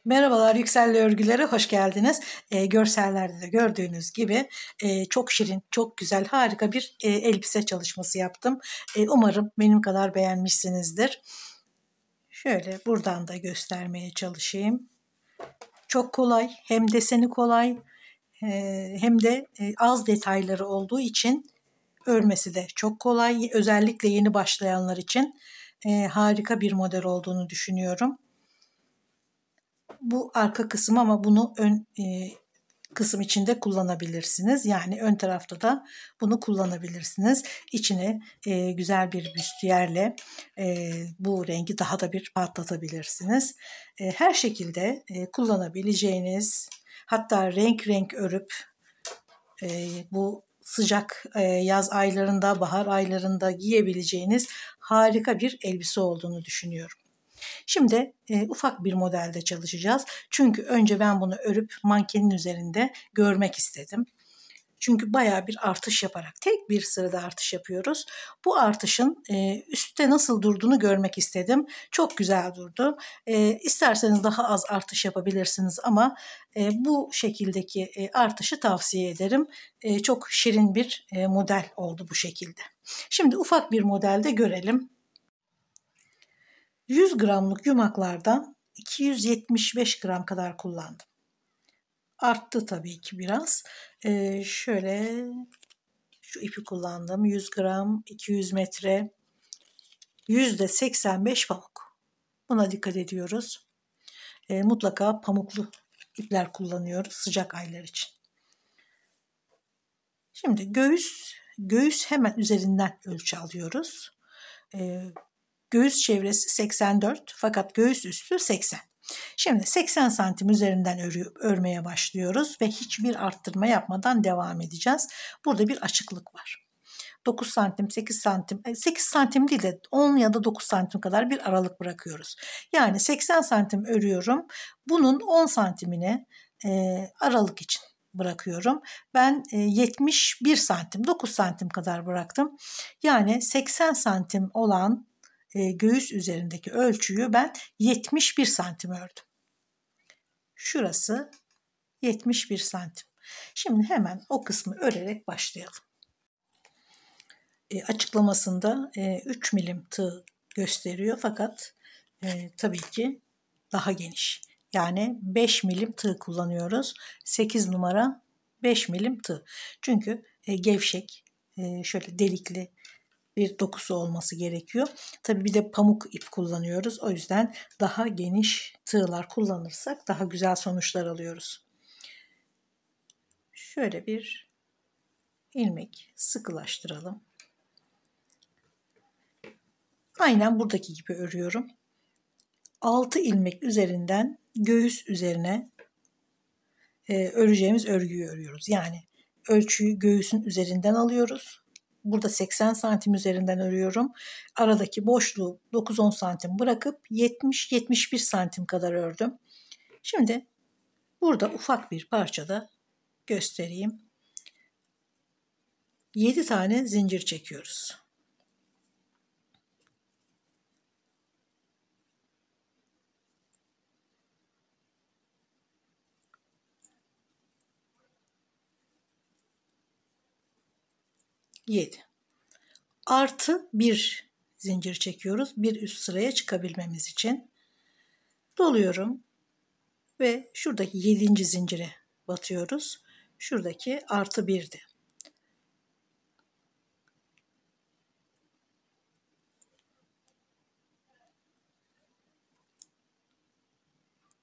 Merhabalar, Yüksel'le örgülere hoş geldiniz. Görsellerde de gördüğünüz gibi çok şirin, çok güzel, harika bir elbise çalışması yaptım. Umarım benim kadar beğenmişsinizdir. Şöyle buradan da göstermeye çalışayım. Çok kolay, hem deseni kolay, hem de az detayları olduğu için örmesi de çok kolay. Özellikle yeni başlayanlar için harika bir model olduğunu düşünüyorum. Bu arka kısım ama bunu ön kısım içinde kullanabilirsiniz. Yani ön tarafta da bunu kullanabilirsiniz. İçine güzel bir büstiyerle bu rengi daha da bir patlatabilirsiniz. Her şekilde kullanabileceğiniz, hatta renk renk örüp bu sıcak yaz aylarında, bahar aylarında giyebileceğiniz harika bir elbise olduğunu düşünüyorum. Şimdi ufak bir modelde çalışacağız. Çünkü önce ben bunu örüp mankenin üzerinde görmek istedim. Çünkü bayağı bir artış yaparak tek bir sırada artış yapıyoruz. Bu artışın üstte nasıl durduğunu görmek istedim. Çok güzel durdu. İsterseniz daha az artış yapabilirsiniz ama bu şekildeki artışı tavsiye ederim. Çok şirin bir model oldu bu şekilde. Şimdi ufak bir modelde görelim. 100 gramlık yumaklardan 275 gram kadar kullandım. Arttı tabii ki biraz. Şöyle şu ipi kullandım. 100 gram, 200 metre, %85 pamuk. Buna dikkat ediyoruz. Mutlaka pamuklu ipler kullanıyoruz sıcak aylar için. Şimdi göğüs hemen üzerinden ölçü alıyoruz. Göğüs çevresi 84 fakat göğüs üstü 80. Şimdi 80 santim üzerinden örmeye başlıyoruz ve hiçbir arttırma yapmadan devam edeceğiz. Burada bir açıklık var. 9 santim, 8 santim, 8 santim değil de 10 ya da 9 santim kadar bir aralık bırakıyoruz. Yani 80 santim örüyorum. Bunun 10 santimini aralık için bırakıyorum. Ben 71 santim, 9 santim kadar bıraktım. Yani 80 santim olan göğüs üzerindeki ölçüyü ben 71 santim ördüm. Şurası 71 santim. Şimdi hemen o kısmı örerek başlayalım. Açıklamasında 3 milim tığ gösteriyor fakat tabii ki daha geniş. Yani 5 milim tığ kullanıyoruz. 8 numara 5 milim tığ. Çünkü gevşek, şöyle delikli bir dokusu olması gerekiyor. Tabii bir de pamuk ip kullanıyoruz. O yüzden daha geniş tığlar kullanırsak daha güzel sonuçlar alıyoruz. Şöyle bir ilmek sıkılaştıralım. Aynen buradaki gibi örüyorum. 6 ilmek üzerinden göğüs üzerine öreceğimiz örgüyü örüyoruz. Yani ölçüyü göğüsün üzerinden alıyoruz. Burada 80 santim üzerinden örüyorum. Aradaki boşluğu 9-10 santim bırakıp 70-71 santim kadar ördüm. Şimdi burada ufak bir parçada göstereyim. 7 tane zincir çekiyoruz. Artı bir zincir çekiyoruz. Bir üst sıraya çıkabilmemiz için. Doluyorum ve şuradaki 7. zincire batıyoruz. Şuradaki artı 1'di.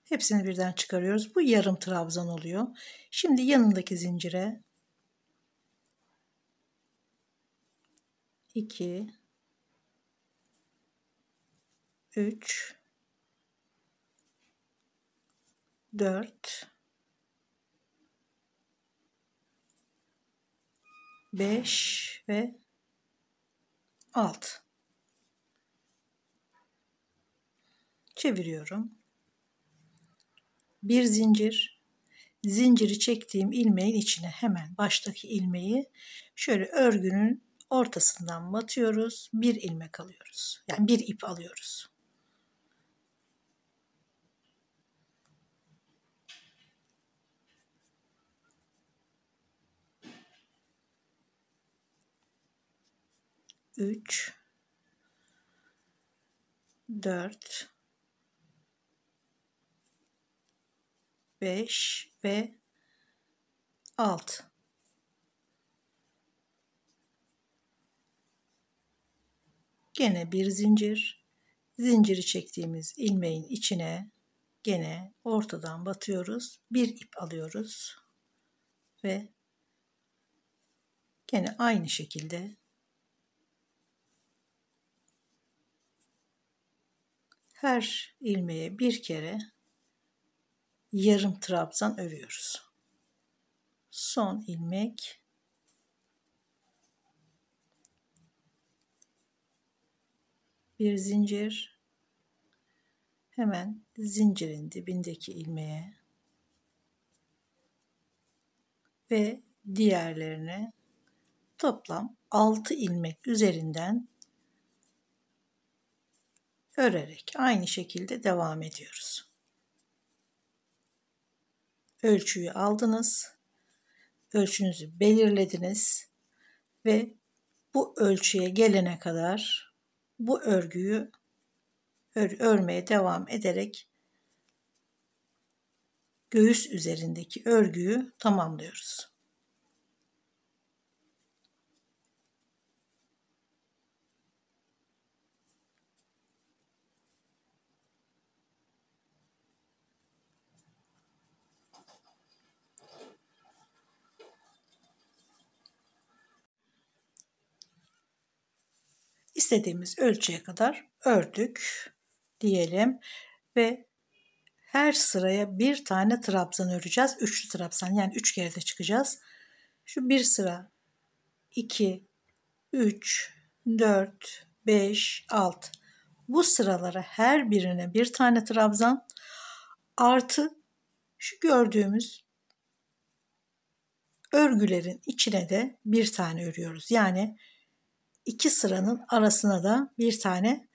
Hepsini birden çıkarıyoruz. Bu yarım trabzan oluyor. Şimdi yanındaki zincire 2 3 4 5 ve 6 çeviriyorum. Bir zinciri çektiğim ilmeğin içine hemen baştaki ilmeği şöyle örgünün ortasından batıyoruz. Bir ilmek alıyoruz. Yani bir ip alıyoruz. 3, 4, 5 ve 6. Gene bir zincir. Zinciri çektiğimiz ilmeğin içine gene ortadan batıyoruz. Bir ip alıyoruz ve gene aynı şekilde her ilmeğe bir kere yarım trabzan örüyoruz. Son ilmek, bir zincir, hemen zincirin dibindeki ilmeğe ve diğerlerine toplam 6 ilmek üzerinden örerek aynı şekilde devam ediyoruz. Ölçüyü aldınız, ölçünüzü belirlediniz ve bu ölçüye gelene kadar bu örgüyü örmeye devam ederek göğüs üzerindeki örgüyü tamamlıyoruz. İstediğimiz ölçüye kadar ördük diyelim ve her sıraya bir tane trabzan öreceğiz. Üçlü trabzan, yani 3 kere de çıkacağız. Şu bir sıra 2, 3, 4, 5, 6. Bu sıralara her birine bir tane trabzan artı şu gördüğümüz örgülerin içine de bir tane örüyoruz. Yani iki sıranın arasına da bir tane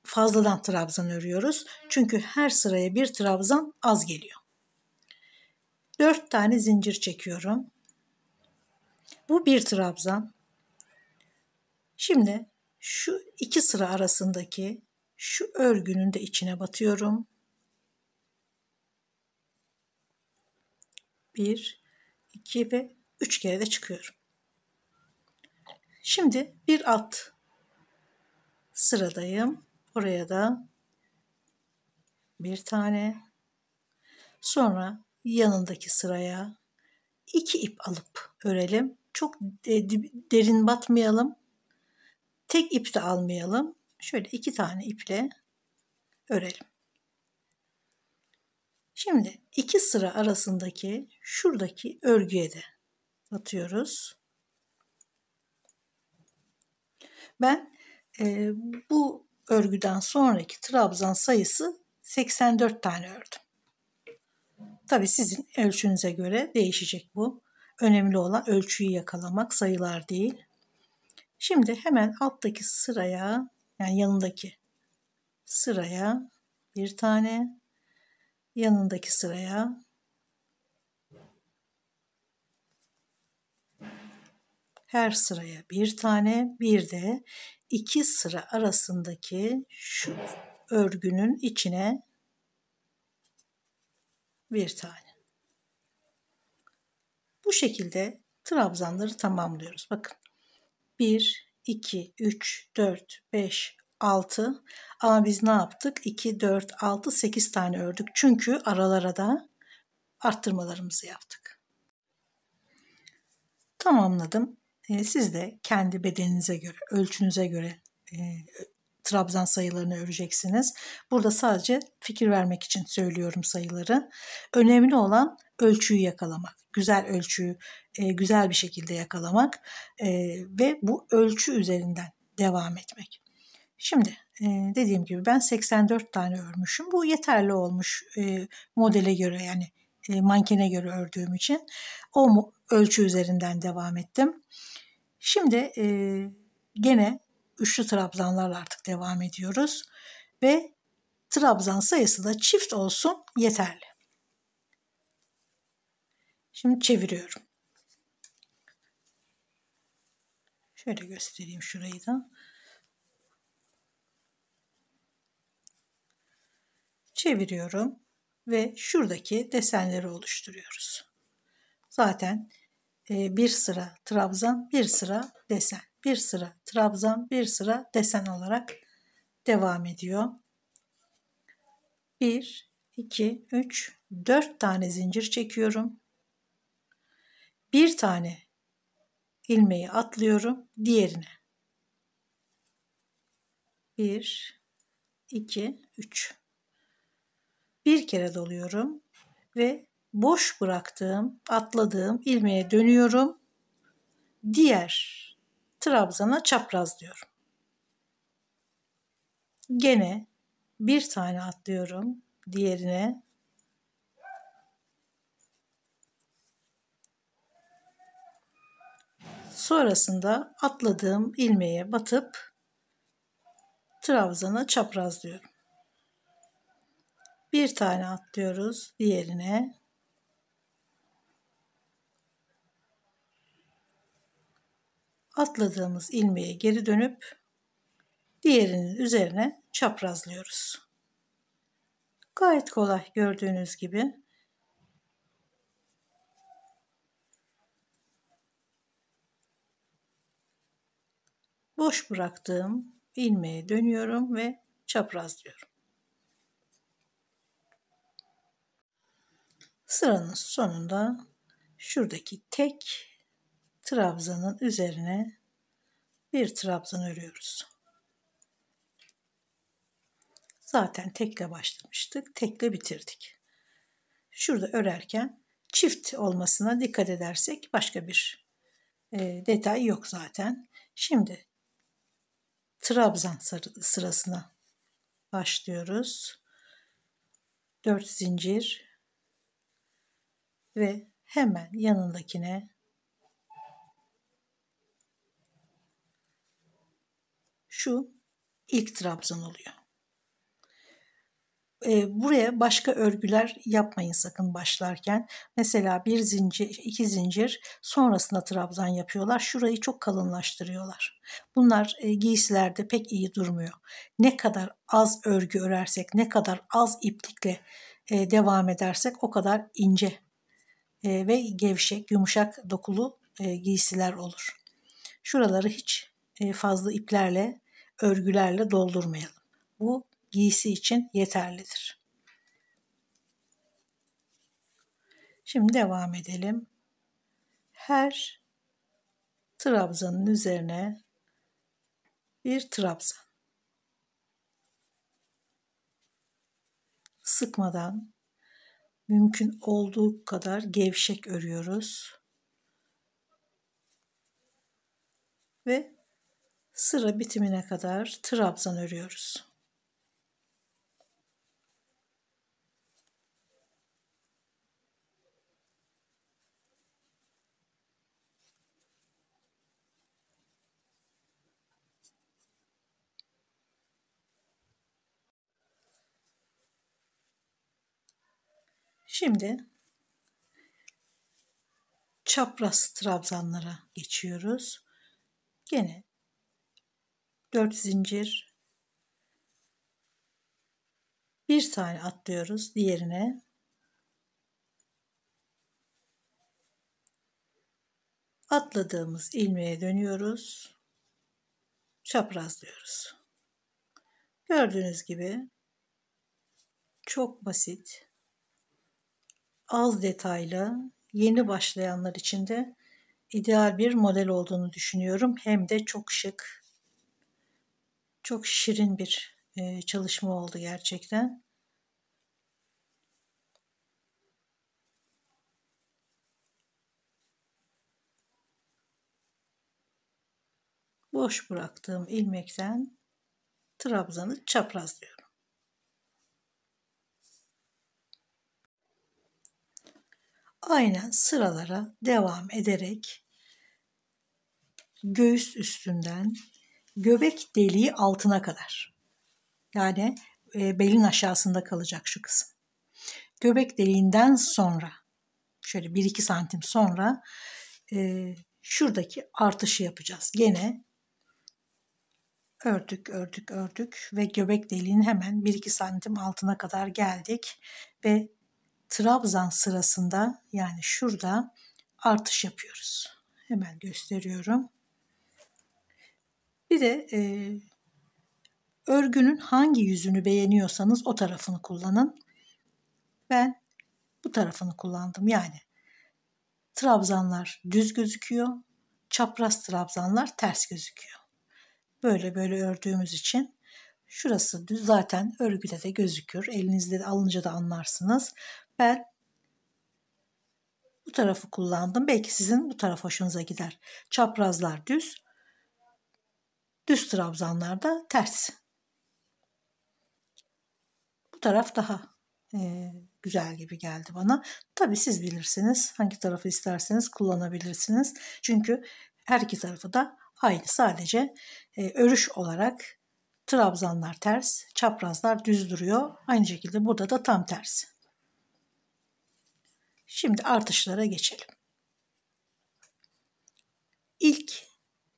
fazladan trabzan örüyoruz. Çünkü her sıraya bir trabzan az geliyor. 4 tane zincir çekiyorum. Bu bir trabzan. Şimdi şu iki sıra arasındaki şu örgünün de içine batıyorum. 1, 2 ve 3 kere de çıkıyorum. Şimdi bir alt sıradayım. Oraya da bir tane. Sonra yanındaki sıraya 2 ip alıp örelim. Çok derin batmayalım. Tek ip de almayalım. Şöyle 2 tane iple örelim. Şimdi 2 sıra arasındaki şuradaki örgüye de batıyoruz. Ben bu örgüden sonraki trabzan sayısı 84 tane ördüm. Tabii sizin ölçünüze göre değişecek bu. Önemli olan ölçüyü yakalamak, sayılar değil. Şimdi hemen alttaki sıraya, yani yanındaki sıraya bir tane, yanındaki sıraya her sıraya bir tane, bir de 2 sıra arasındaki şu örgünün içine bir tane. Bu şekilde trabzanları tamamlıyoruz. Bakın 1, 2, 3, 4, 5, 6 ama biz ne yaptık? 2, 4, 6, 8 tane ördük. Çünkü aralara da arttırmalarımızı yaptık. Tamamladım. Siz de kendi bedeninize göre, ölçünüze göre trabzan sayılarını öreceksiniz. Burada sadece fikir vermek için söylüyorum sayıları. Önemli olan ölçüyü yakalamak. Güzel ölçüyü güzel bir şekilde yakalamak ve bu ölçü üzerinden devam etmek. Şimdi dediğim gibi ben 84 tane örmüşüm. Bu yeterli olmuş modele göre, yani mankene göre ördüğüm için. O ölçü üzerinden devam ettim. Şimdi gene üçlü trabzanlarla artık devam ediyoruz. Ve trabzan sayısı da çift olsun yeterli. Şimdi çeviriyorum. Şöyle göstereyim şurayı da. Çeviriyorum ve şuradaki desenleri oluşturuyoruz. Zaten bir sıra trabzan, bir sıra desen, bir sıra trabzan, bir sıra desen olarak devam ediyor. 1, 2, 3, 4 tane zincir çekiyorum. Bir tane ilmeği atlıyorum diğerine. 1, 2, 3. Bir kere doluyorum ve boş bıraktığım, atladığım ilmeğe dönüyorum. Diğer trabzana çaprazlıyorum. Gene bir tane atlıyorum diğerine. Sonrasında atladığım ilmeğe batıp trabzana çaprazlıyorum. Bir tane atlıyoruz diğerine. Atladığımız ilmeğe geri dönüp diğerinin üzerine çaprazlıyoruz. Gayet kolay gördüğünüz gibi. Boş bıraktığım ilmeğe dönüyorum ve çaprazlıyorum. Sıranın sonunda şuradaki tek trabzanın üzerine bir trabzan örüyoruz. Zaten tekle başlamıştık, tekle bitirdik. Şurada örerken çift olmasına dikkat edersek başka bir detay yok zaten. Şimdi trabzan sırasına başlıyoruz. 4 zincir ve hemen yanındakine şu ilk trabzan oluyor. Buraya başka örgüler yapmayın sakın başlarken. Mesela bir zincir, iki zincir sonrasında trabzan yapıyorlar. Şurayı çok kalınlaştırıyorlar. Bunlar giysilerde pek iyi durmuyor. Ne kadar az örgü örersek, ne kadar az iplikle devam edersek o kadar ince ve gevşek, yumuşak dokulu giysiler olur. Şuraları hiç fazla iplerle, örgülerle doldurmayalım. Bu giysi için yeterlidir. Şimdi devam edelim. Her trabzanın üzerine bir trabzan. Sıkmadan mümkün olduğu kadar gevşek örüyoruz. Ve sıra bitimine kadar trabzan örüyoruz. Şimdi çapraz trabzanlara geçiyoruz. Gene 4 zincir, bir tane atlıyoruz diğerine. Atladığımız ilmeğe dönüyoruz. Çaprazlıyoruz. Gördüğünüz gibi çok basit, az detaylı, yeni başlayanlar için de ideal bir model olduğunu düşünüyorum. Hem de çok şık, çok şirin bir çalışma oldu gerçekten. Boş bıraktığım ilmekten trabzanı çaprazlıyorum. Aynen sıralara devam ederek göğüs üstünden göbek deliği altına kadar, yani belin aşağısında kalacak şu kısım. Göbek deliğinden sonra şöyle 1-2 santim sonra şuradaki artışı yapacağız. Gene ördük, ördük, ördük ve göbek deliğinin hemen 1-2 santim altına kadar geldik ve trabzan sırasında, yani şurada artış yapıyoruz. Hemen gösteriyorum. Bir de örgünün hangi yüzünü beğeniyorsanız o tarafını kullanın. Ben bu tarafını kullandım. Yani trabzanlar düz gözüküyor, çapraz trabzanlar ters gözüküyor. Böyle böyle ördüğümüz için şurası düz, zaten örgüde de gözükür. Elinizde de alınca da anlarsınız. Ben bu tarafı kullandım. Belki sizin bu taraf hoşunuza gider. Çaprazlar düz, düz trabzanlar da ters. Bu taraf daha güzel gibi geldi bana. Tabii siz bilirsiniz. Hangi tarafı isterseniz kullanabilirsiniz. Çünkü her iki tarafı da aynı. Sadece örüş olarak trabzanlar ters, çaprazlar düz duruyor. Aynı şekilde burada da tam tersi. Şimdi artışlara geçelim. İlk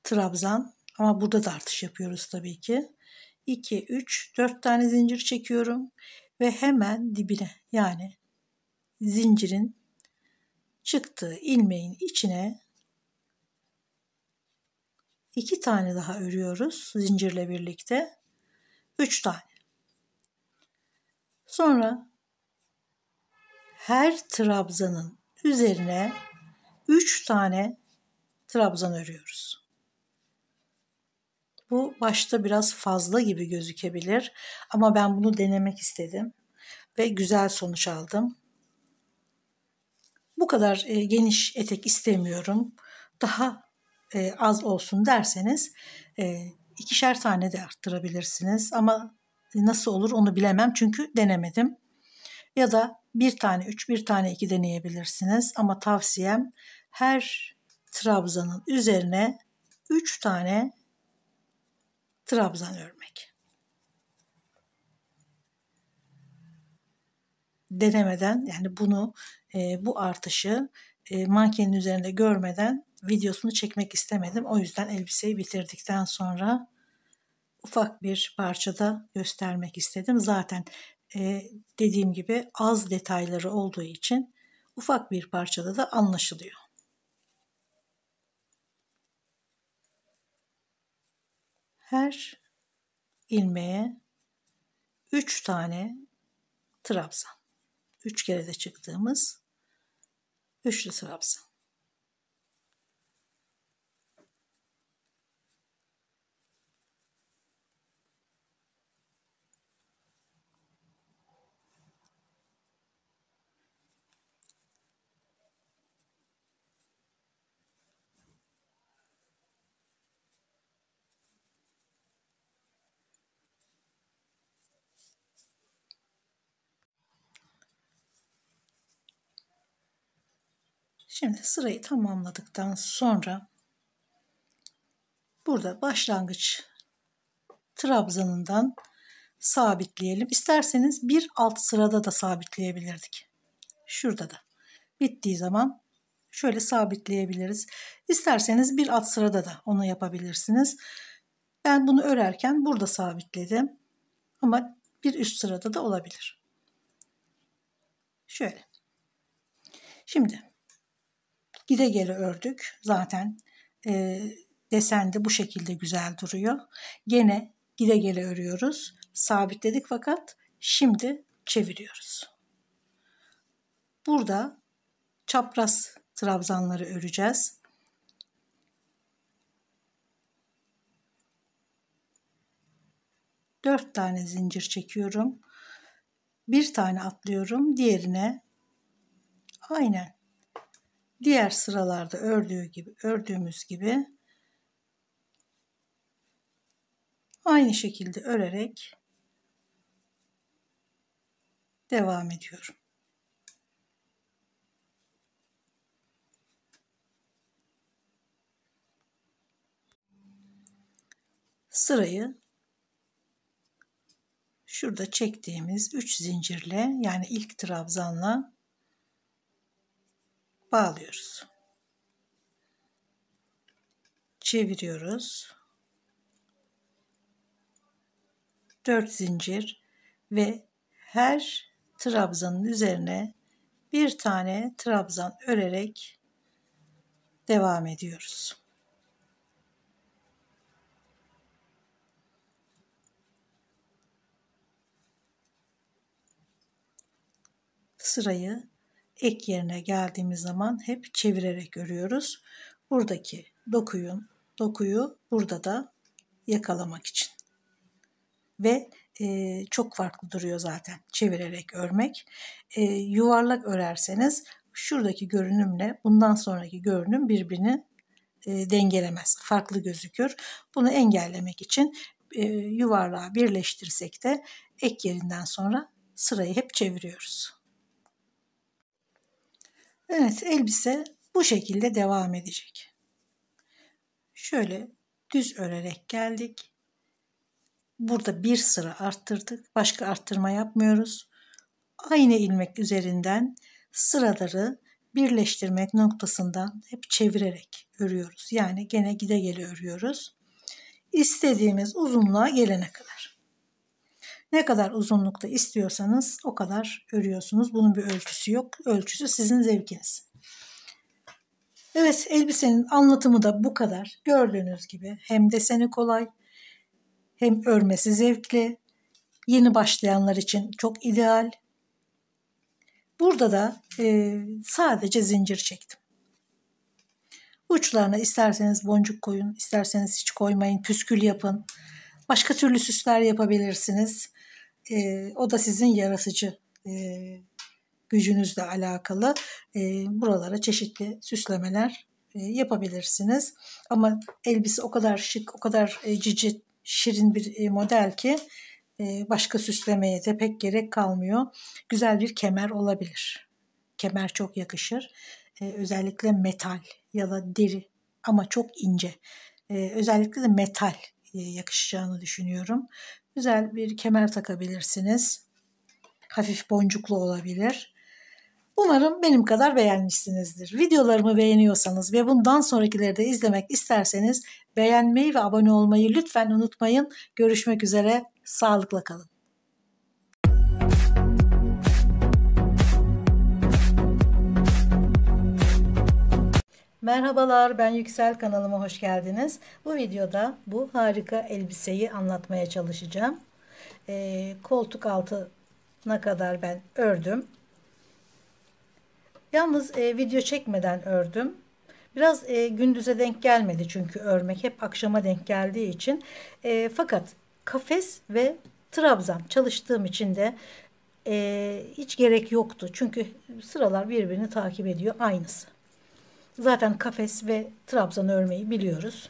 trabzan, ama burada da artış yapıyoruz tabii ki. 2, 3, 4 tane zincir çekiyorum ve hemen dibine, yani zincirin çıktığı ilmeğin içine 2 tane daha örüyoruz zincirle birlikte. 3 tane. Sonra her trabzanın üzerine 3 tane trabzan örüyoruz. Bu başta biraz fazla gibi gözükebilir ama ben bunu denemek istedim ve güzel sonuç aldım. Bu kadar geniş etek istemiyorum, daha az olsun derseniz 2'şer tane de arttırabilirsiniz. Ama nasıl olur onu bilemem çünkü denemedim. Ya da bir tane 3, bir tane 2 deneyebilirsiniz. Ama tavsiyem her trabzanın üzerine 3 tane trabzan örmek. Denemeden, yani bunu bu artışı mankenin üzerinde görmeden videosunu çekmek istemedim. O yüzden elbiseyi bitirdikten sonra ufak bir parçada göstermek istedim. Zaten dediğim gibi az detayları olduğu için ufak bir parçada da anlaşılıyor. Her ilmeğe 3 tane trabzan. 3 kere de çıktığımız üçlü trabzan. Şimdi sırayı tamamladıktan sonra burada başlangıç trabzanından sabitleyelim. İsterseniz bir alt sırada da sabitleyebilirdik. Şurada da. Bittiği zaman şöyle sabitleyebiliriz. İsterseniz bir alt sırada da onu yapabilirsiniz. Ben bunu örerken burada sabitledim. Ama bir üst sırada da olabilir. Şöyle. Şimdi gide gele ördük. Zaten desen de bu şekilde güzel duruyor. Gene gide gele örüyoruz. Sabitledik fakat şimdi çeviriyoruz. Burada çapraz trabzanları öreceğiz. Dört tane zincir çekiyorum. Bir tane atlıyorum. Diğerine aynen diğer sıralarda ördüğümüz gibi aynı şekilde örerek devam ediyorum. Sırayı şurada çektiğimiz 3 zincirle, yani ilk trabzanla bağlıyoruz. çeviriyoruz. 4 zincir ve her trabzanın üzerine bir tane trabzan örerek devam ediyoruz. Sırayı ek yerine geldiğimiz zaman hep çevirerek örüyoruz. Buradaki dokuyu burada da yakalamak için. Ve çok farklı duruyor zaten çevirerek örmek. Yuvarlak örerseniz şuradaki görünümle bundan sonraki görünüm birbirini dengelemez. Farklı gözükür. Bunu engellemek için yuvarlağı birleştirsek de ek yerinden sonra sırayı hep çeviriyoruz. Evet, elbise bu şekilde devam edecek. Şöyle düz örerek geldik. Burada bir sıra arttırdık. Başka arttırma yapmıyoruz. Aynı ilmek üzerinden sıraları birleştirmek noktasından hep çevirerek örüyoruz. Yani gene gide gele örüyoruz. İstediğimiz uzunluğa gelene kadar. Ne kadar uzunlukta istiyorsanız o kadar örüyorsunuz. Bunun bir ölçüsü yok. Ölçüsü sizin zevkiniz. Evet, elbisenin anlatımı da bu kadar. Gördüğünüz gibi hem deseni kolay, hem örmesi zevkli. Yeni başlayanlar için çok ideal. Burada da sadece zincir çektim. Uçlarına isterseniz boncuk koyun, isterseniz hiç koymayın, püskül yapın. Başka türlü süsler yapabilirsiniz. O da sizin yaratıcı gücünüzle alakalı. Buralara çeşitli süslemeler yapabilirsiniz. Ama elbise o kadar şık, o kadar cici, şirin bir model ki başka süslemeye de pek gerek kalmıyor. Güzel bir kemer olabilir. Kemer çok yakışır. Özellikle metal ya da deri ama çok ince. Özellikle de metal yakışacağını düşünüyorum. Güzel bir kemer takabilirsiniz. Hafif boncuklu olabilir. Umarım benim kadar beğenmişsinizdir. Videolarımı beğeniyorsanız ve bundan sonrakileri de izlemek isterseniz beğenmeyi ve abone olmayı lütfen unutmayın. Görüşmek üzere. Sağlıkla kalın. Merhabalar, ben Yüksel, kanalıma hoş geldiniz. Bu videoda bu harika elbiseyi anlatmaya çalışacağım. Koltuk altına kadar ben ördüm. Yalnız video çekmeden ördüm. Biraz gündüze denk gelmedi çünkü örmek hep akşama denk geldiği için. Fakat kafes ve trabzan çalıştığım için de hiç gerek yoktu. Çünkü sıralar birbirini takip ediyor, aynısı. Zaten kafes ve trabzan örmeyi biliyoruz.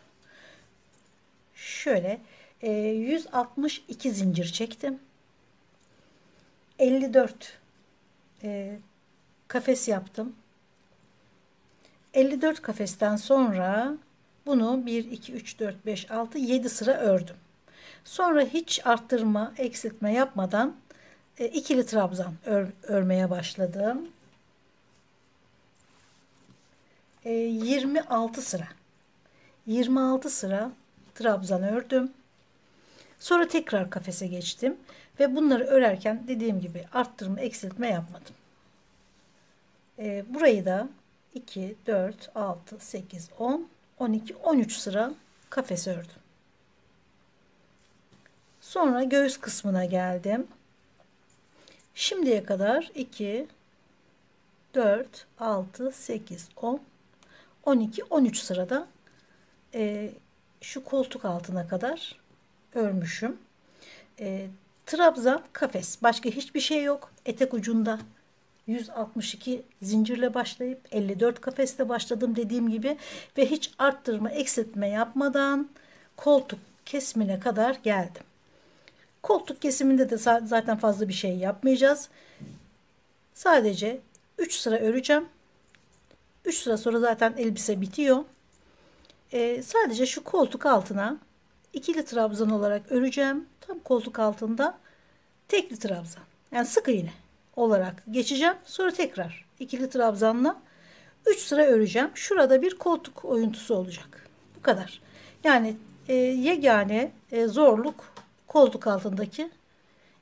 Şöyle 162 zincir çektim. 54 kafes yaptım. 54 kafesten sonra bunu 1, 2, 3, 4, 5, 6, 7 sıra ördüm. Sonra hiç arttırma, eksiltme yapmadan ikili trabzan örmeye başladım. 26 sıra. 26 sıra trabzan ördüm. Sonra tekrar kafese geçtim ve bunları örerken dediğim gibi arttırma, eksiltme yapmadım. Burayı da 2, 4, 6, 8, 10, 12, 13 sıra kafes ördüm. Sonra göğüs kısmına geldim. Şimdiye kadar 2, 4, 6, 8, 10, 12, 13 sırada şu koltuk altına kadar örmüşüm. Trabzan, kafes, başka hiçbir şey yok. Etek ucunda 162 zincirle başlayıp 54 kafesle başladım dediğim gibi ve hiç arttırma, eksiltme yapmadan koltuk kesimine kadar geldim. Koltuk kesiminde de zaten fazla bir şey yapmayacağız. Sadece 3 sıra öreceğim. 3 sıra sonra zaten elbise bitiyor. Sadece şu koltuk altına ikili trabzan olarak öreceğim. Tam koltuk altında tekli trabzan. Yani sık iğne olarak geçeceğim. Sonra tekrar ikili trabzanla 3 sıra öreceğim. Şurada bir koltuk oyuntusu olacak. Bu kadar. Yani yegane zorluk koltuk altındaki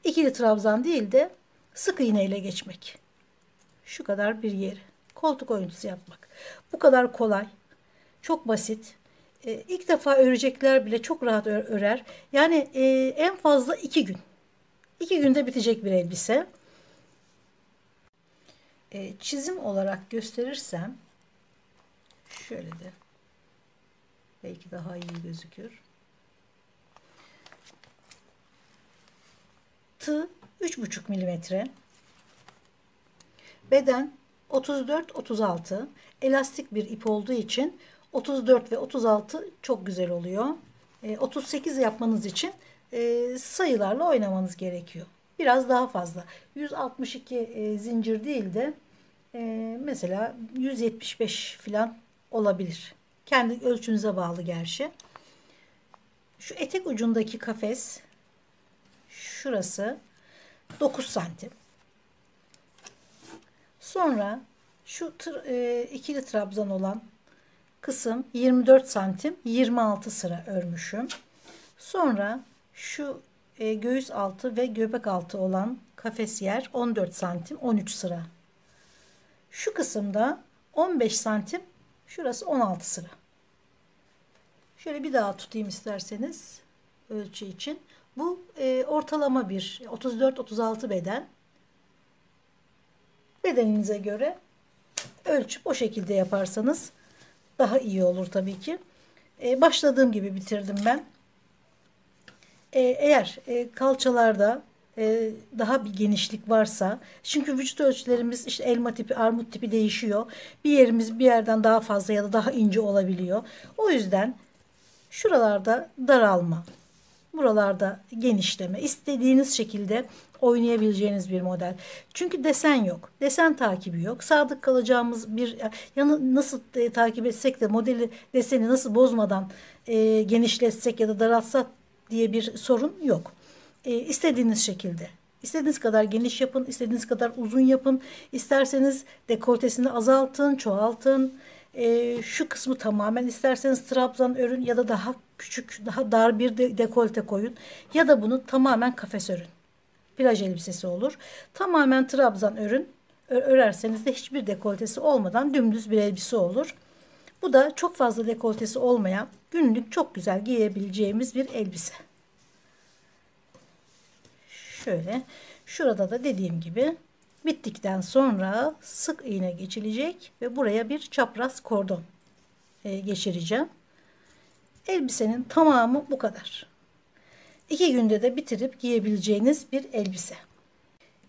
ikili trabzan değil de sık iğne ile geçmek. Şu kadar bir yeri. Koltuk oyuntusu yapmak. Bu kadar kolay. Çok basit. İlk defa örecekler bile çok rahat örer. Yani en fazla 2 gün. 2 günde bitecek bir elbise. Çizim olarak gösterirsem şöyle de belki daha iyi gözükür. Tığ 3,5 milimetre. Beden 34-36. Elastik bir ip olduğu için 34 ve 36 çok güzel oluyor. 38 yapmanız için sayılarla oynamanız gerekiyor. Biraz daha fazla. 162 zincir değil de mesela 175 falan olabilir. Kendi ölçünüze bağlı gerçi. Şu etek ucundaki kafes şurası 9 santim. Sonra şu ikili trabzan olan kısım 24 santim, 26 sıra örmüşüm. Sonra şu göğüs altı ve göbek altı olan kafes yer 14 santim, 13 sıra. Şu kısımda 15 santim, şurası 16 sıra. Şöyle bir daha tutayım isterseniz ölçü için. Bu ortalama bir 34-36 beden. Bedeninize göre ölçüp o şekilde yaparsanız daha iyi olur tabii ki. Başladığım gibi bitirdim ben. Eğer kalçalarda daha bir genişlik varsa, çünkü vücut ölçülerimiz işte elma tipi, armut tipi değişiyor. Bir yerimiz bir yerden daha fazla ya da daha ince olabiliyor. O yüzden şuralarda daralma, buralarda genişleme, istediğiniz şekilde oynayabileceğiniz bir model. Çünkü desen yok. Desen takibi yok. Sadık kalacağımız bir nasıl takip etsek de modeli deseni nasıl bozmadan genişletsek ya da daraltsak diye bir sorun yok. İstediğiniz şekilde. İstediğiniz kadar geniş yapın, istediğiniz kadar uzun yapın. İsterseniz dekoltesini azaltın, çoğaltın. Şu kısmı tamamen isterseniz trabzan örün ya da daha küçük, daha dar bir dekolte koyun. Ya da bunu tamamen kafes örün. Plaj elbisesi olur. Tamamen trabzan örün. Örerseniz de hiçbir dekoltesi olmadan dümdüz bir elbise olur. Bu da çok fazla dekoltesi olmayan, günlük çok güzel giyebileceğimiz bir elbise. Şöyle, şurada da dediğim gibi bittikten sonra sık iğne geçilecek ve buraya bir çapraz kordon geçireceğim. Elbisenin tamamı bu kadar. 2 günde de bitirip giyebileceğiniz bir elbise.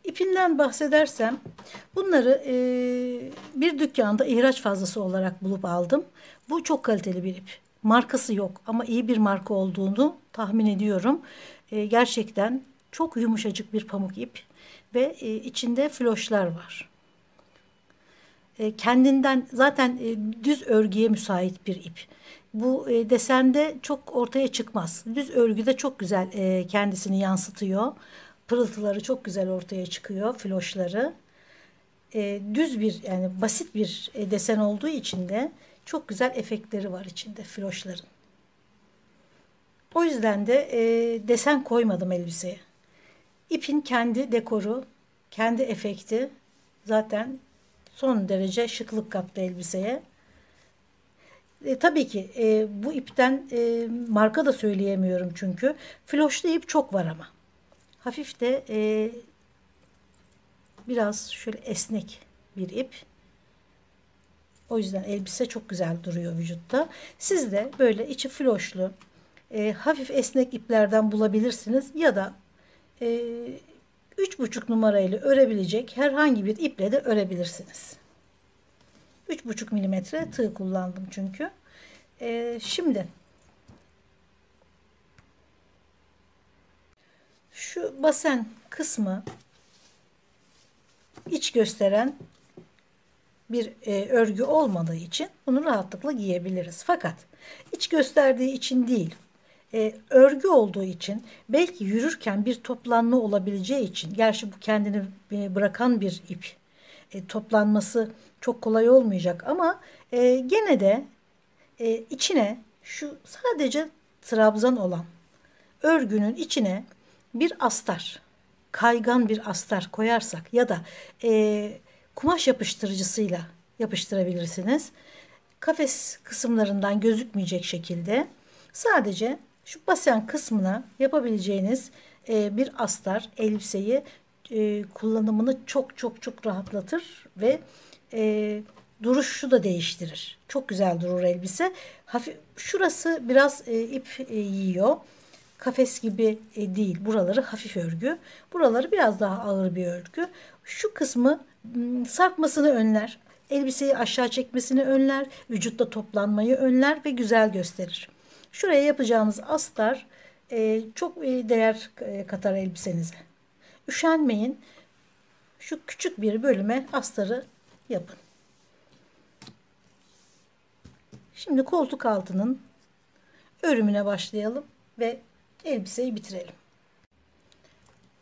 İpinden bahsedersem bunları bir dükkanda ihraç fazlası olarak bulup aldım. Bu çok kaliteli bir ip. Markası yok ama iyi bir marka olduğunu tahmin ediyorum. Gerçekten çok yumuşacık bir pamuk ip ve içinde floşlar var. Kendinden zaten düz örgüye müsait bir ip. Bu desende çok ortaya çıkmaz. Düz örgüde çok güzel kendisini yansıtıyor. Pırıltıları çok güzel ortaya çıkıyor, floşları. Düz bir yani basit bir desen olduğu için de çok güzel efektleri var içinde floşların. O yüzden de desen koymadım elbiseye. İpin kendi dekoru, kendi efekti zaten son derece şıklık kattı elbiseye. Tabii ki bu ipten marka da söyleyemiyorum çünkü. Floşlu ip çok var ama. Hafif de biraz şöyle esnek bir ip. O yüzden elbise çok güzel duruyor vücutta. Siz de böyle içi floşlu, hafif esnek iplerden bulabilirsiniz ya da 3,5 numarayla örebilecek herhangi bir iple de örebilirsiniz. 3,5 milimetre tığ kullandım çünkü. Şimdi şu basen kısmı iç gösteren bir örgü olmadığı için bunu rahatlıkla giyebiliriz. Fakat iç gösterdiği için değil, örgü olduğu için belki yürürken bir toplanma olabileceği için, gerçi bu kendini bırakan bir ip, toplanması çok kolay olmayacak ama gene de içine şu sadece trabzan olan örgünün içine bir astar, kaygan bir astar koyarsak ya da kumaş yapıştırıcısıyla yapıştırabilirsiniz. Kafes kısımlarından gözükmeyecek şekilde sadece şu basen kısmına yapabileceğiniz bir astar elbiseyi kullanımını çok çok çok rahatlatır ve duruşu da değiştirir. Çok güzel durur elbise. Hafif, şurası biraz ip yiyor. Kafes gibi değil. Buraları hafif örgü. Buraları biraz daha ağır bir örgü. Şu kısmı sarkmasını önler. Elbiseyi aşağı çekmesini önler. Vücutta toplanmayı önler ve güzel gösterir. Şuraya yapacağımız astar çok değer katar elbisenize. Üşenmeyin. Şu küçük bir bölüme astarı yapın. Şimdi koltuk altının örümüne başlayalım ve elbiseyi bitirelim.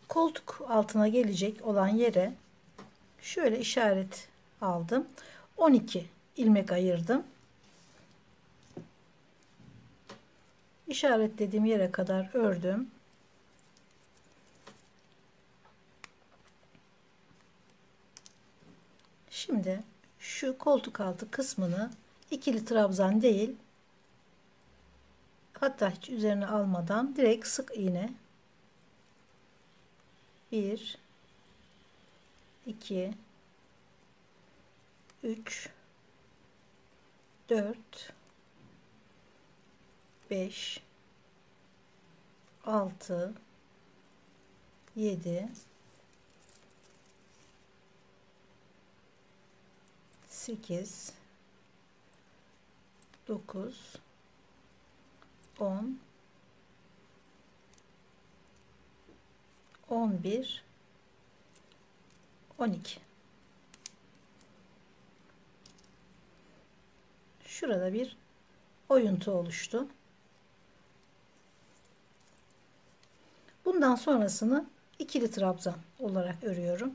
Koltuk altına gelecek olan yere şöyle işaret aldım. 12 ilmek ayırdım. İşaretlediğim yere kadar ördüm. Şimdi şu koltuk altı kısmını ikili trabzan değil, hatta hiç üzerine almadan direkt sık iğne 1 2 3 4 5 6 7 8 9 10 11 12. Şurada bir oyuntu oluştu. Bundan sonrasını ikili trabzan olarak örüyorum.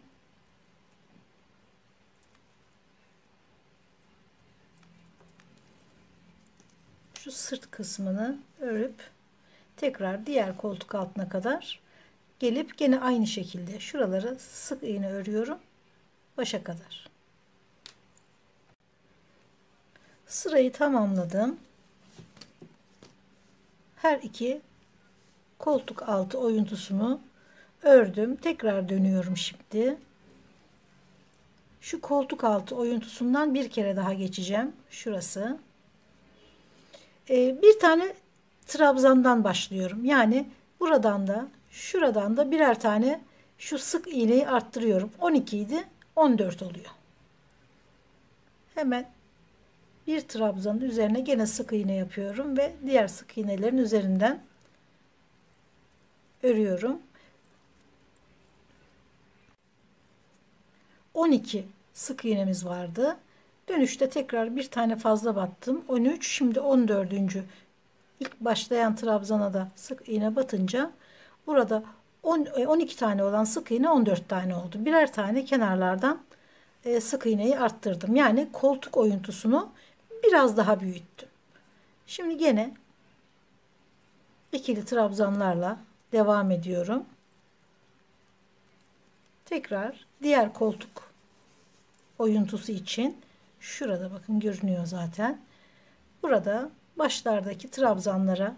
Şu sırt kısmını örüp tekrar diğer koltuk altına kadar gelip gene aynı şekilde şuraları sık iğne örüyorum başa kadar. Sırayı tamamladım. Her iki koltuk altı oyuntusunu ördüm. Tekrar dönüyorum şimdi. Şu koltuk altı oyuntusundan bir kere daha geçeceğim. Şurası. Bir tane trabzandan başlıyorum. Yani buradan da şuradan da birer tane şu sık iğneyi arttırıyorum. 12 idi, 14 oluyor. Hemen bir trabzanın üzerine gene sık iğne yapıyorum ve diğer sık iğnelerin üzerinden örüyorum. 12 sık iğnemiz vardı. Dönüşte tekrar bir tane fazla battım. 13, şimdi 14. İlk başlayan trabzana da sık iğne batınca burada 12 tane olan sık iğne 14 tane oldu. Birer tane kenarlardan sık iğneyi arttırdım. Yani koltuk oyuntusunu biraz daha büyüttüm. Şimdi gene ikili trabzanlarla devam ediyorum. Tekrar diğer koltuk oyuntusu için şurada bakın görünüyor zaten. Burada başlardaki trabzanlara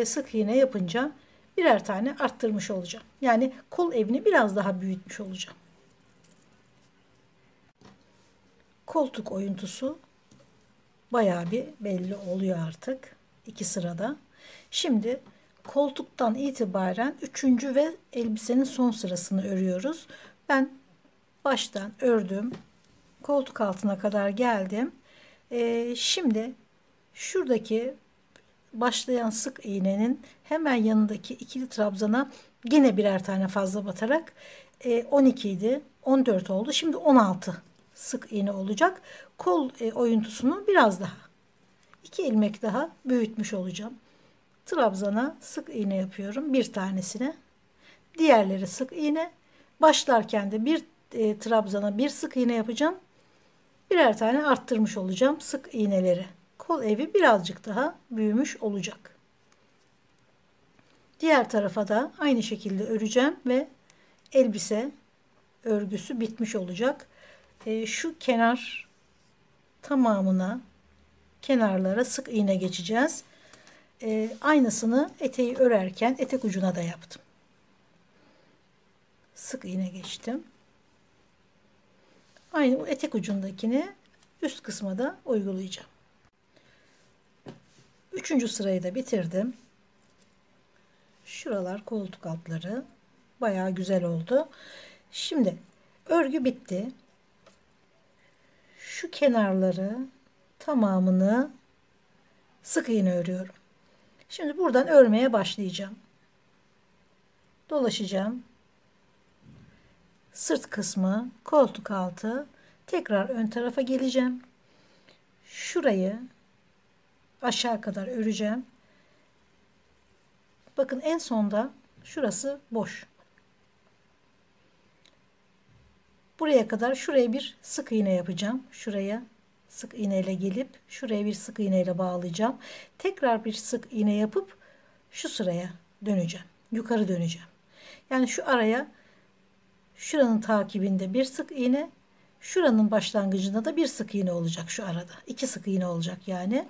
sık iğne yapınca birer tane arttırmış olacağım. Yani kol evini biraz daha büyütmüş olacağım. Koltuk oyuntusu bayağı bir belli oluyor artık. İki sırada. Şimdi koltuktan itibaren 3. ve elbisenin son sırasını örüyoruz. Ben baştan ördüm. Koltuk altına kadar geldim. Şimdi şuradaki başlayan sık iğnenin hemen yanındaki ikili trabzana yine birer tane fazla batarak 12 idi, 14 oldu. Şimdi 16 sık iğne olacak. Kol oyuntusunu biraz daha 2 ilmek daha büyütmüş olacağım. Trabzana sık iğne yapıyorum bir tanesine. Diğerleri sık iğne. Başlarken de bir trabzana bir sık iğne yapacağım. Birer tane arttırmış olacağım sık iğneleri kol evi birazcık daha büyümüş olacak. Diğer tarafa da aynı şekilde öreceğim ve elbise örgüsü bitmiş olacak. Şu kenar tamamına, kenarlara sık iğne geçeceğiz. Aynısını eteği örerken etek ucuna da yaptım. Sık iğne geçtim. Aynı o etek ucundakini üst kısma da uygulayacağım. Üçüncü sırayı da bitirdim. Şuralar koltuk altları bayağı güzel oldu. Şimdi örgü bitti. Şu kenarları tamamını sık iğne örüyorum. Şimdi buradan örmeye başlayacağım. Dolaşacağım. Sırt kısmı, koltuk altı, tekrar ön tarafa geleceğim. Şurayı aşağı kadar öreceğim. Bakın en sonda şurası boş. Buraya kadar şuraya bir sık iğne yapacağım. Şuraya sık iğne ile gelip şuraya bir sık iğne ile bağlayacağım. Tekrar bir sık iğne yapıp şu sıraya döneceğim. Yukarı döneceğim. Yani şu araya şuranın takibinde bir sık iğne, şuranın başlangıcında da bir sık iğne olacak şu arada. 2 sık iğne olacak yani.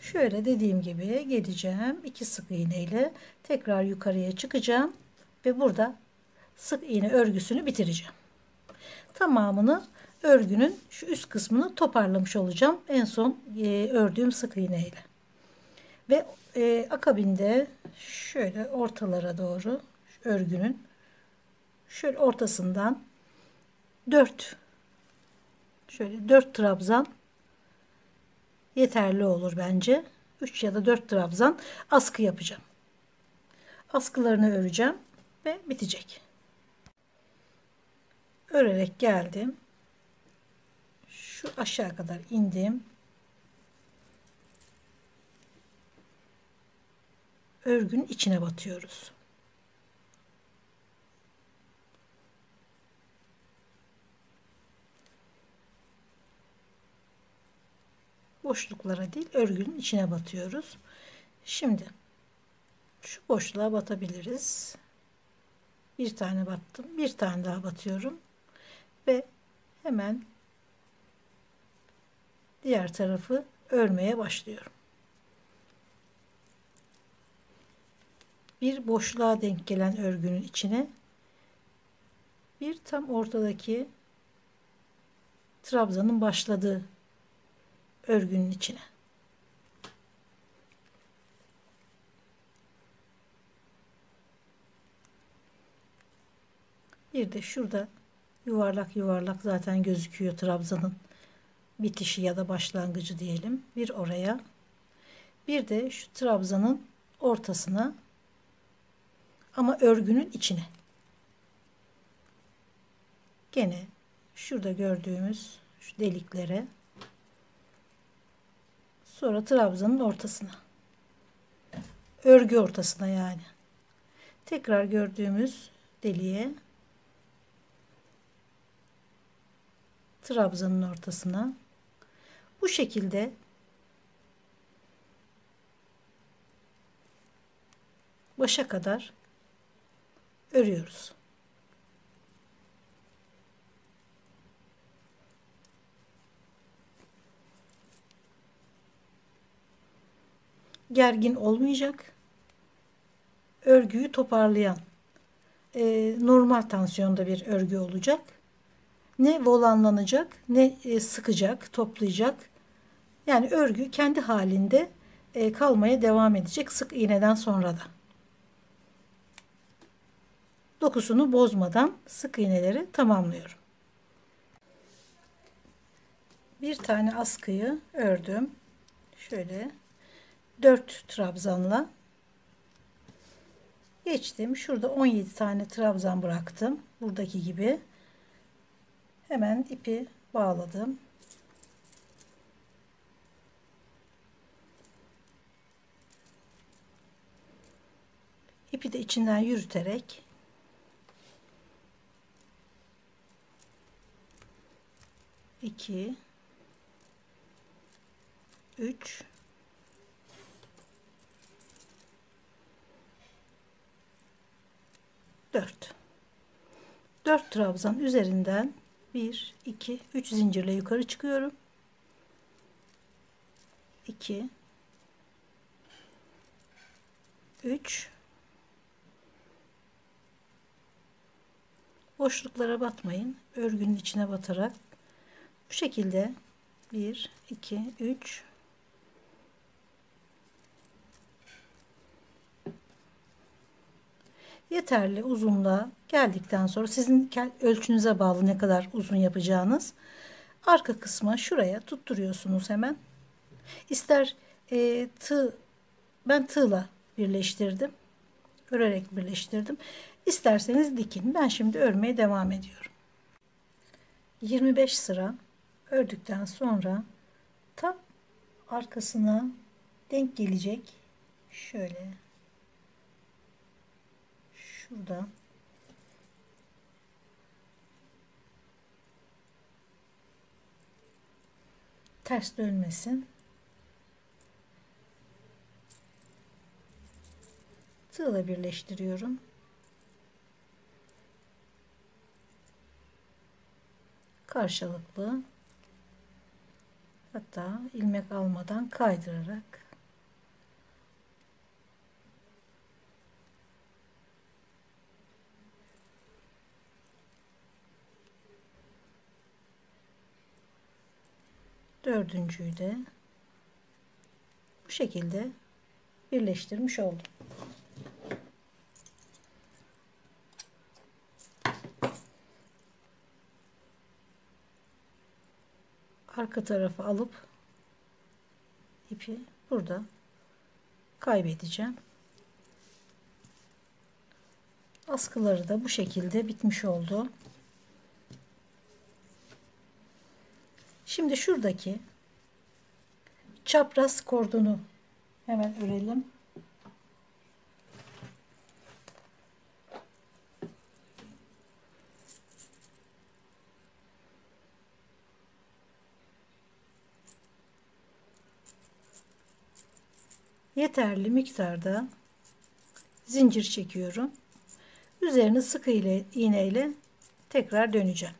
Şöyle dediğim gibi geleceğim. 2 sık iğne ile tekrar yukarıya çıkacağım ve burada sık iğne örgüsünü bitireceğim. Tamamını örgünün şu üst kısmını toparlamış olacağım. En son ördüğüm sık iğne ile. Ve akabinde şöyle ortalara doğru örgünün şöyle ortasından 4 trabzan yeterli olur bence. 3 ya da 4 trabzan askı yapacağım. Askılarını öreceğim ve bitecek. Örerek geldim. Şu aşağı kadar indim. Örgünün içine batıyoruz. Boşluklara değil, örgünün içine batıyoruz. Şimdi şu boşluğa batabiliriz. Bir tane battım. Bir tane daha batıyorum. Ve hemen diğer tarafı örmeye başlıyorum. Bir boşluğa denk gelen örgünün içine bir tam ortadaki trabzanın başladığı örgünün içine. Bir de şurada yuvarlak yuvarlak zaten gözüküyor trabzanın bitişi ya da başlangıcı diyelim. Bir oraya. Bir de şu trabzanın ortasına ama örgünün içine. Gene şurada gördüğümüz şu deliklere, sonra trabzanın ortasına, örgü ortasına yani. Tekrar gördüğümüz deliğe, trabzanın ortasına. Bu şekilde başa kadar örüyoruz. Gergin olmayacak. Örgüyü toparlayan, normal tansiyonda bir örgü olacak. Ne volanlanacak, ne sıkacak, toplayacak. Yani örgü kendi halinde kalmaya devam edecek sık iğneden sonra da. Dokusunu bozmadan sık iğneleri tamamlıyorum. Bir tane askıyı ördüm. Şöyle 4 trabzanla geçtim. Şurada 17 tane trabzan bıraktım. Buradaki gibi. Hemen ipi bağladım. İpi de içinden yürüterek iki, 3, 4. 4 trabzan üzerinden 1, 2, 3 zincirle yukarı çıkıyorum. 2, 3. Boşluklara batmayın. Örgünün içine batarak bu şekilde 1, 2, 3. Yeterli uzunluğa geldikten sonra sizin ölçünüze bağlı ne kadar uzun yapacağınız. Arka kısma şuraya tutturuyorsunuz hemen. İster ben tığla birleştirdim. Örerek birleştirdim. İsterseniz dikin. Ben şimdi örmeye devam ediyorum. 25 sıra ördükten sonra tam arkasına denk gelecek. Şöyle şurada ters dönmesin. Tığla birleştiriyorum. Karşılıklı, hatta ilmek almadan kaydırarak dördüncüyü de bu şekilde birleştirmiş oldum. Arka tarafı alıp ipi burada kaybedeceğim. Askıları da bu şekilde bitmiş oldu. Şimdi şuradaki çapraz kordonu hemen örelim. Yeterli miktarda zincir çekiyorum. Üzerine sık iğne ile tekrar döneceğim.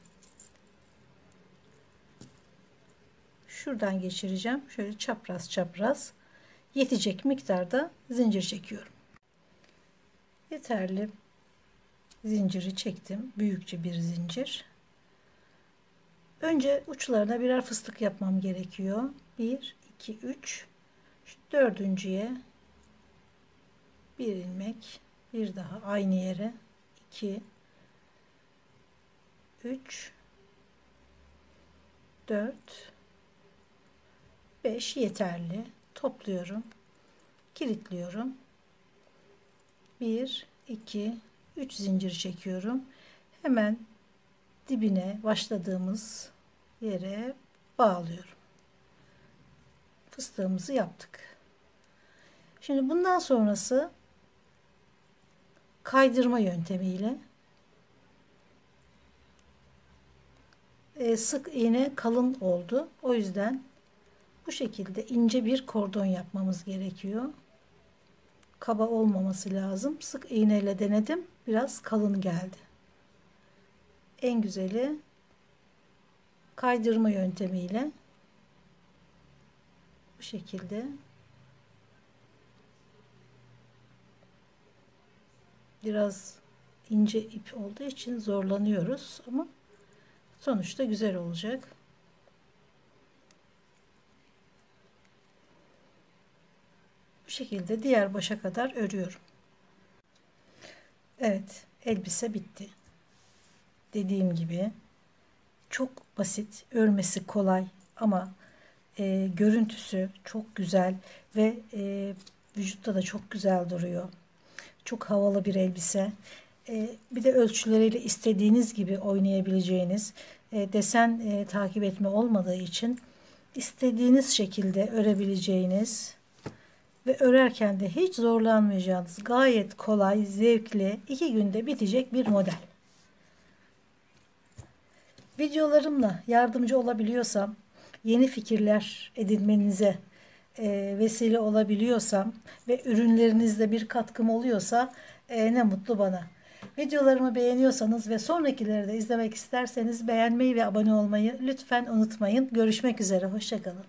Şuradan geçireceğim. Şöyle çapraz çapraz yetecek miktarda zincir çekiyorum. Yeterli zinciri çektim. Büyükçe bir zincir. Önce uçlarına birer fıstık yapmam gerekiyor. 1, 2, 3. Şu dördüncüye bir ilmek, bir daha aynı yere 2, 3, 4, 5 yeterli. Topluyorum. Kilitliyorum. 1, 2, 3 zincir çekiyorum. Hemen dibine başladığımız yere bağlıyorum. Fıstığımızı yaptık. Şimdi bundan sonrası kaydırma yöntemiyle sık iğne kalın oldu. O yüzden bu şekilde ince bir kordon yapmamız gerekiyor. Kaba olmaması lazım. Sık iğneyle denedim. Biraz kalın geldi. En güzeli kaydırma yöntemiyle bu şekilde biraz ince ip olduğu için zorlanıyoruz ama sonuçta güzel olacak. Bu şekilde diğer başa kadar örüyorum. Evet, elbise bitti. Dediğim gibi çok basit, örmesi kolay ama görüntüsü çok güzel ve vücutta da çok güzel duruyor. Çok havalı bir elbise. Bir de ölçüleriyle istediğiniz gibi oynayabileceğiniz, desen takip etme olmadığı için istediğiniz şekilde örebileceğiniz ve örerken de hiç zorlanmayacağınız gayet kolay, zevkli, 2 günde bitecek bir model. Videolarımla yardımcı olabiliyorsam, yeni fikirler edinmenize vesile olabiliyorsam ve ürünlerinizde bir katkım oluyorsa ne mutlu bana. Videolarımı beğeniyorsanız ve sonrakileri de izlemek isterseniz beğenmeyi ve abone olmayı lütfen unutmayın. Görüşmek üzere, hoşça kalın.